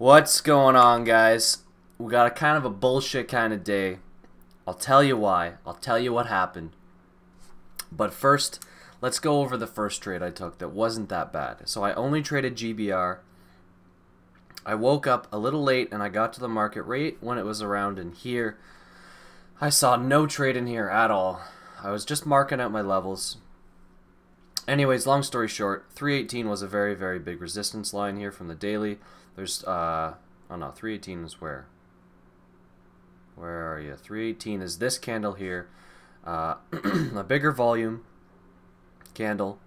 What's going on, guys? We got a kind of a bullshit kind of day. I'll tell you why. I'll tell you what happened. But first, let's go over the first trade I took that wasn't that bad. So I only traded GBR. I woke up a little late and I got to the market rate when it was around in here. I saw no trade in here at all. I was just marking out my levels. Anyways, long story short, 318 was a very, very big resistance line here from the daily. There's, oh no, 318 is where? Where are you? 318 is this candle here. A bigger volume candle,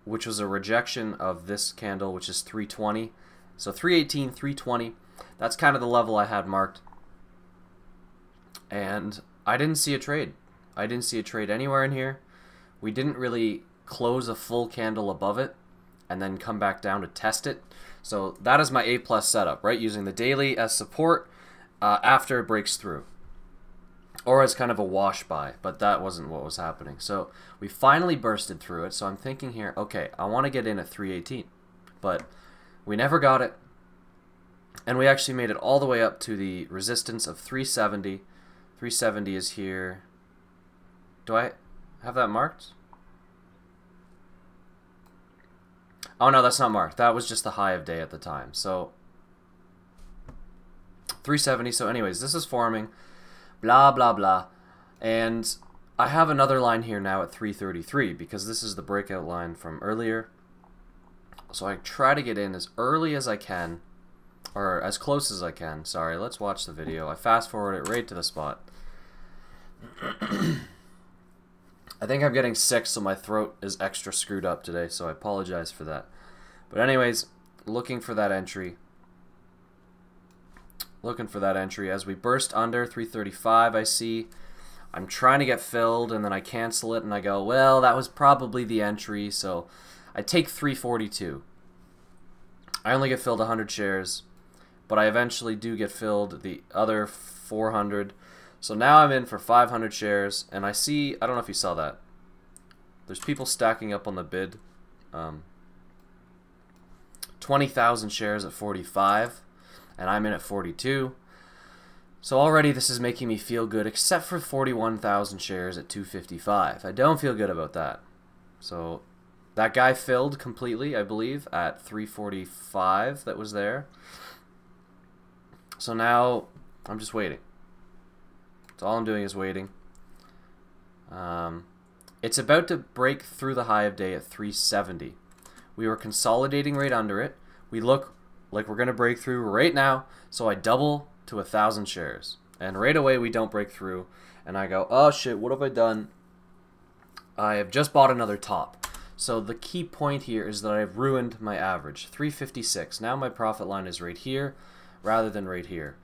which was a rejection of this candle, which is 320. So 318, 320, that's kind of the level I had marked. And I didn't see a trade. I didn't see a trade anywhere in here. We didn't really close a full candle above it and then come back down to test it. So that is my A+ setup, right? Using the daily as support after it breaks through. Or as kind of a wash by, but that wasn't what was happening. So we finally bursted through it. So I'm thinking here, okay, I want to get in at 318. But we never got it. And we actually made it all the way up to the resistance of 370. 370 is here. Do I have that marked? Oh no, that's not marked. That was just the high of day at the time. So 370. So anyways, this is forming. Blah, blah, blah. And I have another line here now at 333 because this is the breakout line from earlier. So I try to get in as early as I can, or as close as I can. Sorry, let's watch the video. I fast forward it right to the spot. I think I'm getting sick, so my throat is extra screwed up today, so I apologize for that. But anyways, looking for that entry. Looking for that entry. As we burst under 335, I see I'm trying to get filled, and then I cancel it, and I go, well, that was probably the entry, so I take 342. I only get filled 100 shares, but I eventually do get filled the other 400. So now I'm in for 500 shares, and I see, I don't know if you saw that. There's people stacking up on the bid. 20,000 shares at 45, and I'm in at 42. So already this is making me feel good, except for 41,000 shares at 255. I don't feel good about that. So that guy filled completely, I believe, at 345 that was there. So now I'm just waiting. So all I'm doing is waiting. It's about to break through the high of day at 370. We were consolidating right under it. We look like we're going to break through right now. So I double to 1,000 shares. And right away we don't break through. And I go, oh shit, what have I done? I have just bought another top. So the key point here is that I've ruined my average. 356. Now my profit line is right here rather than right here.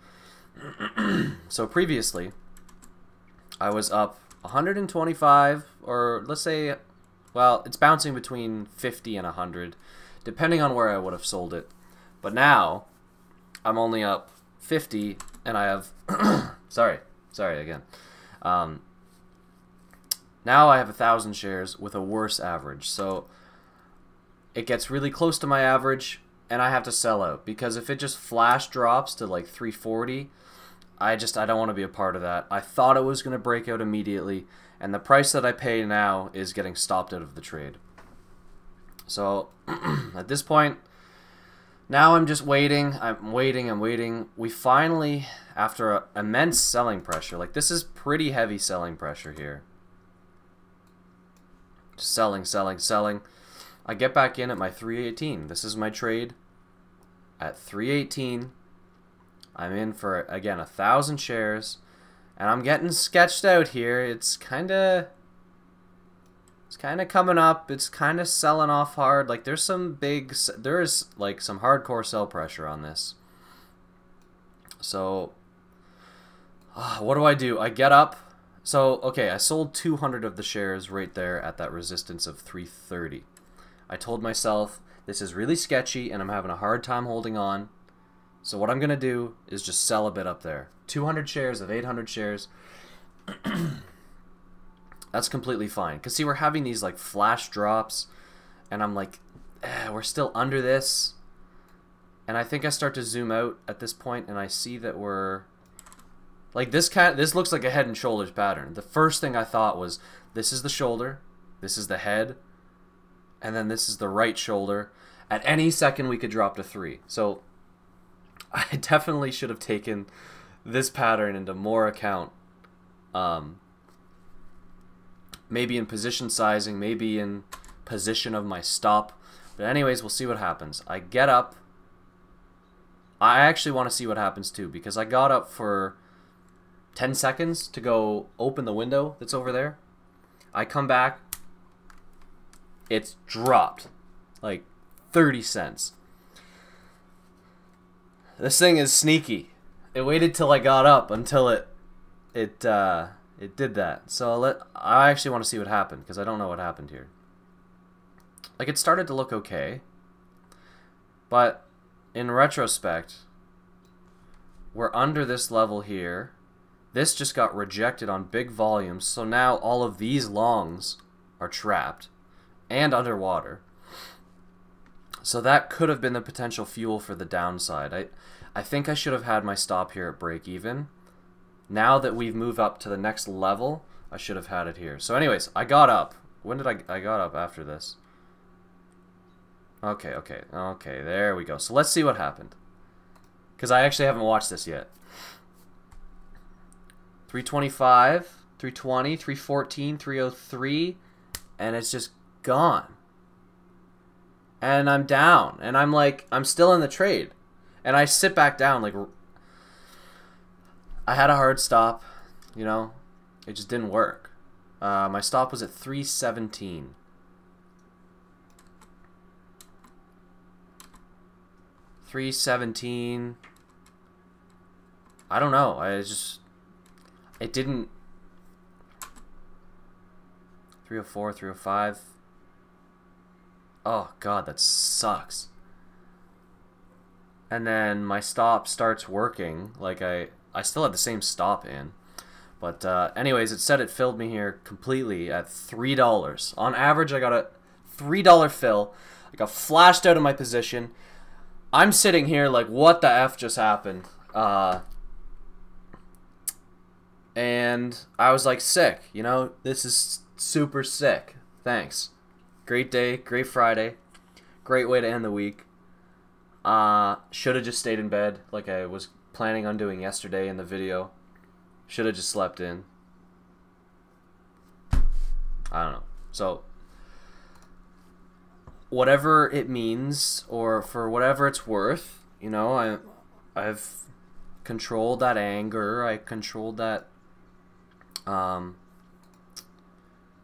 So previously, I was up 125, or let's say, well, it's bouncing between 50 and 100, depending on where I would have sold it. But now, I'm only up 50, and I have, sorry again. Now I have 1,000 shares with a worse average, so it gets really close to my average, and I have to sell out, because if it just flash drops to like 340, I don't want to be a part of that. I thought it was going to break out immediately, and the price that I pay now is getting stopped out of the trade. So at this point, now I'm just waiting. I'm waiting. We finally, after immense selling pressure, like this is pretty heavy selling pressure here. Just selling. I get back in at my 318. This is my trade at 318. I'm in for, again, 1,000 shares, and I'm getting sketched out here. It's kind of coming up. It's kind of selling off hard. Like there is like some hardcore sell pressure on this. So what do? I get up. So okay, I sold 200 of the shares right there at that resistance of 330. I told myself this is really sketchy, and I'm having a hard time holding on. So what I'm going to do is just sell a bit up there. 200 shares of 800 shares. That's completely fine. Because see, we're having these like flash drops. And I'm like, we're still under this. And I think I start to zoom out at this point, and I see that we're like this looks like a head and shoulders pattern. The first thing I thought was, this is the shoulder, this is the head, and then this is the right shoulder. At any second we could drop to 3. So I definitely should have taken this pattern into more account. Maybe in position sizing, maybe in position of my stop. But anyways, we'll see what happens. I get up. I actually want to see what happens too, because I got up for 10 seconds to go open the window that's over there. I come back. It's dropped like 30 cents. This thing is sneaky. It waited till I got up until it did that. So I actually want to see what happened, because I don't know what happened here. Like, it started to look okay, but in retrospect, we're under this level here. This just got rejected on big volumes, so now all of these longs are trapped and underwater. So that could have been the potential fuel for the downside. I think I should have had my stop here at break even. Now that we've moved up to the next level, I should have had it here. So anyways, I got up. When did I got up after this? Okay, there we go. So let's see what happened, because I actually haven't watched this yet. 325, 320, 314, 303, and it's just gone. And I'm down, and I'm like, I'm still in the trade. And I sit back down, like, I had a hard stop, you know, it just didn't work. My stop was at 317. 317. I don't know. It didn't. 304, 305. Oh god, that sucks. And then my stop starts working. Like I still had the same stop in. But anyways, it said it filled me here completely at $3. On average, I got a $3 fill. I got flashed out of my position. I'm sitting here like, what the F just happened? And I was like, sick. You know, this is super sick. Thanks. Great day, great Friday. Great way to end the week. Should have just stayed in bed like I was planning on doing yesterday in the video. Should have just slept in. I don't know. So, whatever it means, or for whatever it's worth, you know, I've controlled that anger. I controlled that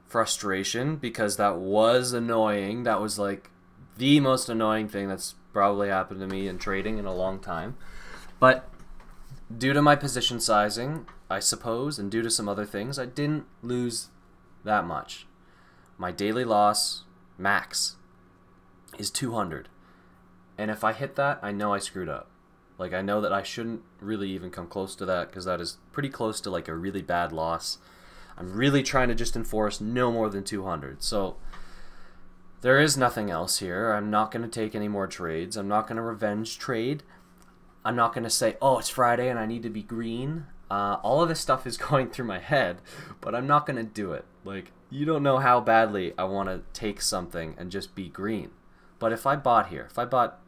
frustration, because that was annoying. That was like the most annoying thing that's probably happened to me in trading in a long time. But due to my position sizing, I suppose, and due to some other things, I didn't lose that much. My daily loss max is 200, and if I hit that, I know I screwed up. Like, I know that I shouldn't really even come close to that, because that is pretty close to like a really bad loss. I'm really trying to just enforce no more than 200. So there is nothing else here. I'm not going to take any more trades. I'm not going to revenge trade. I'm not going to say, oh, it's Friday and I need to be green. All of this stuff is going through my head, but I'm not going to do it. Like, you don't know how badly I want to take something and just be green. But if I bought here, if I bought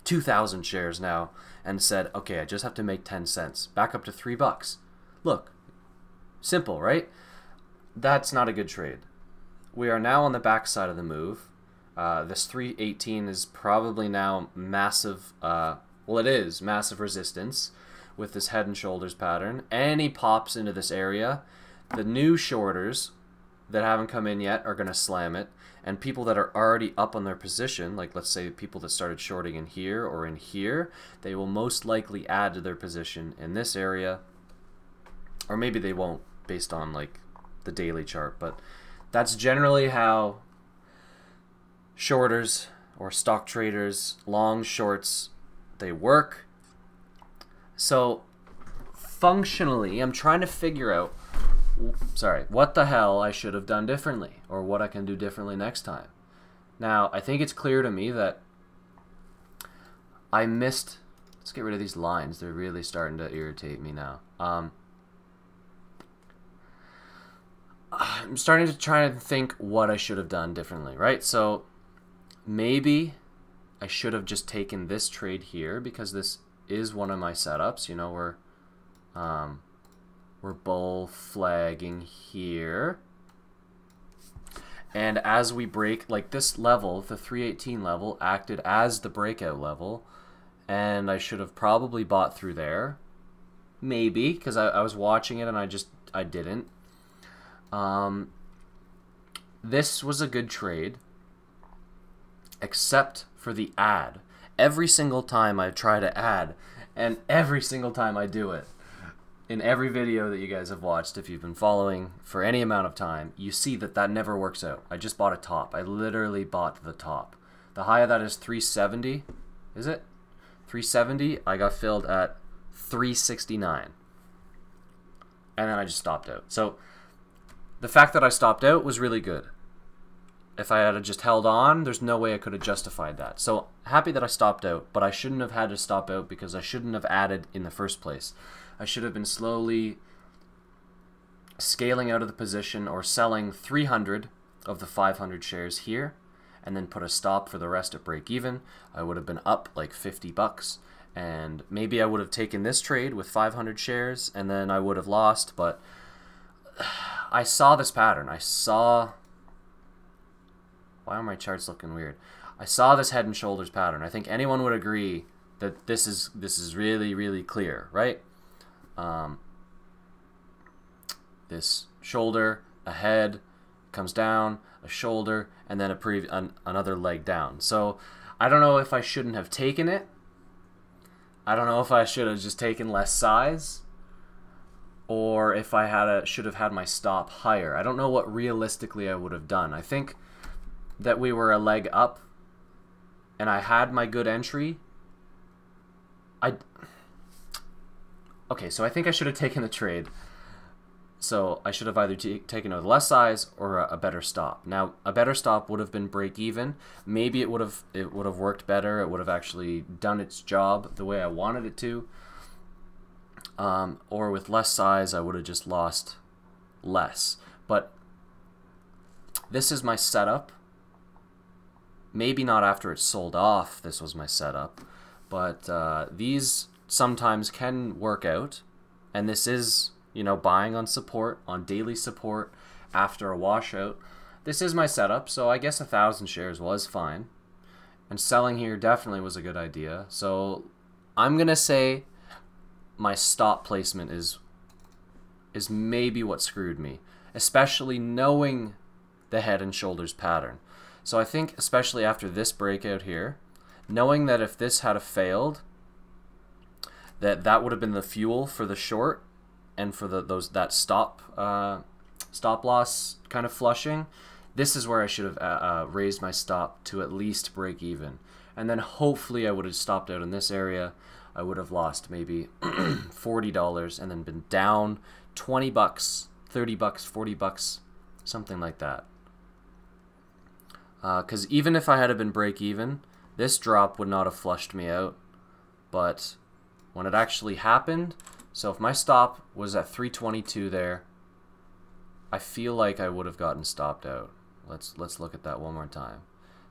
2,000 shares now and said, okay, I just have to make 10 cents, back up to $3. Look, simple, right? That's not a good trade. We are now on the backside of the move. This 318 is probably now massive, well, it is massive resistance with this head and shoulders pattern. And he pops into this area. The new shorters that haven't come in yet are going to slam it. And people that are already up on their position, like let's say people that started shorting in here or in here, they will most likely add to their position in this area. Or maybe they won't, based on like the daily chart. But that's generally how shorters or stock traders, long shorts, they work. So functionally, I'm trying to figure out, what the hell I should have done differently, or what I can do differently next time. Now, I think it's clear to me that I missed... Let's get rid of these lines. They're really starting to irritate me now. I'm starting to try and think what I should have done differently, right? So maybe I should have just taken this trade here because this is one of my setups. You know, we're bull flagging here. And as we break, like this level, the 318 level acted as the breakout level, and I should have probably bought through there. Maybe, because I was watching it and I didn't. This was a good trade, except for the add. Every single time I try to add, and every single time I do it, in every video that you guys have watched, if you've been following for any amount of time, you see that that never works out. I just bought a top. I literally bought the top. The high of that is 370. Is it? 370. I got filled at 369. And then I just stopped out. So the fact that I stopped out was really good. If I had just held on, there's no way I could have justified that. So happy that I stopped out, but I shouldn't have had to stop out because I shouldn't have added in the first place. I should have been slowly scaling out of the position or selling 300 of the 500 shares here and then put a stop for the rest at break even. I would have been up like 50 bucks, and maybe I would have taken this trade with 500 shares and then I would have lost, but I saw this pattern. I saw... Why are my charts looking weird? I saw this head and shoulders pattern. I think anyone would agree that this is really, really clear, right? This shoulder, a head, comes down, a shoulder, and then another leg down. So I don't know if I shouldn't have taken it. I don't know if I should have just taken less size, or if I should have had my stop higher. I don't know what realistically I would have done. I think that we were a leg up, and I had my good entry. Okay, so I think I should have taken the trade. So I should have either taken a less size or a better stop. Now, a better stop would have been break even. Maybe it would have worked better. It would have actually done its job the way I wanted it to. Or with less size, I would have just lost less. But this is my setup. Maybe not after it's sold off, this was my setup. But these sometimes can work out, and this is, you know, buying on support, on daily support after a washout. This is my setup, so I guess 1,000 shares was fine, and selling here definitely was a good idea. So I'm gonna say my stop placement is maybe what screwed me, especially knowing the head and shoulders pattern. So I think especially after this breakout here, knowing that if this had failed, that would have been the fuel for the short and for that stop loss kind of flushing. This is where I should have raised my stop to at least break even, and then hopefully I would have stopped out in this area. I would have lost maybe $40 and then been down 20 bucks, 30 bucks, 40 bucks, something like that. Because even if I had been break even, this drop would not have flushed me out. But when it actually happened, so if my stop was at 322 there, I feel like I would have gotten stopped out. Let's look at that one more time.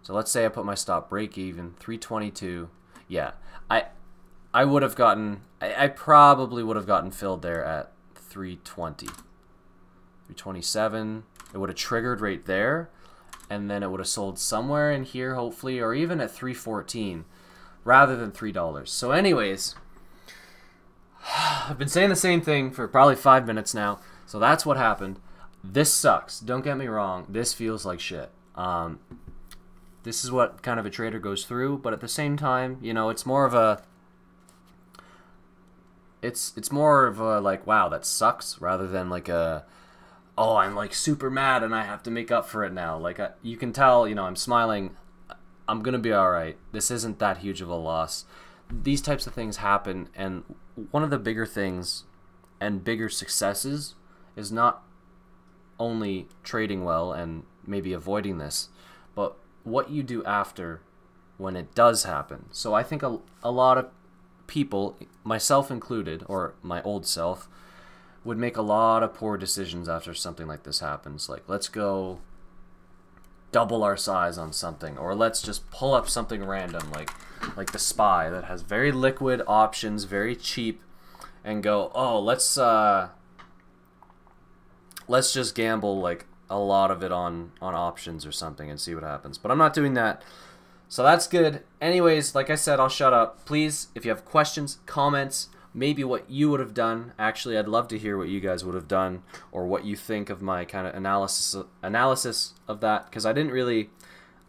So let's say I put my stop break even 322. Yeah, I would have gotten, I probably would have gotten filled there at 320, 327. It would have triggered right there, and then it would have sold somewhere in here hopefully, or even at 314 rather than $3. So anyways, I've been saying the same thing for probably 5 minutes now. So that's what happened. This sucks. Don't get me wrong. This feels like shit. This is what kind of a trader goes through, but at the same time, you know, it's more of a like, wow, that sucks, rather than like a, oh, I'm like super mad and I have to make up for it now. Like, you can tell, you know, I'm smiling. I'm gonna be all right. This isn't that huge of a loss. These types of things happen, and one of the bigger things and bigger successes is not only trading well and maybe avoiding this, but what you do after when it does happen. So I think a lot of people, myself included, or my old self, would make a lot of poor decisions after something like this happens. Like, let's go double our size on something, or let's just pull up something random like the SPY that has very liquid options, very cheap, and go, oh, let's just gamble like a lot of it on options or something and see what happens. But I'm not doing that. So that's good. Anyways, like I said, I'll shut up. Please, if you have questions, comments, maybe what you would have done. Actually, I'd love to hear what you guys would have done, or what you think of my kind of analysis of that, because I didn't really,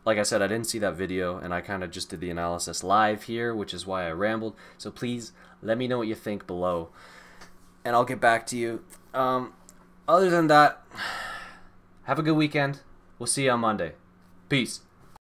like I said, I didn't see that video, and I kind of just did the analysis live here, which is why I rambled. So please let me know what you think below, and I'll get back to you. Other than that, have a good weekend. We'll see you on Monday. Peace.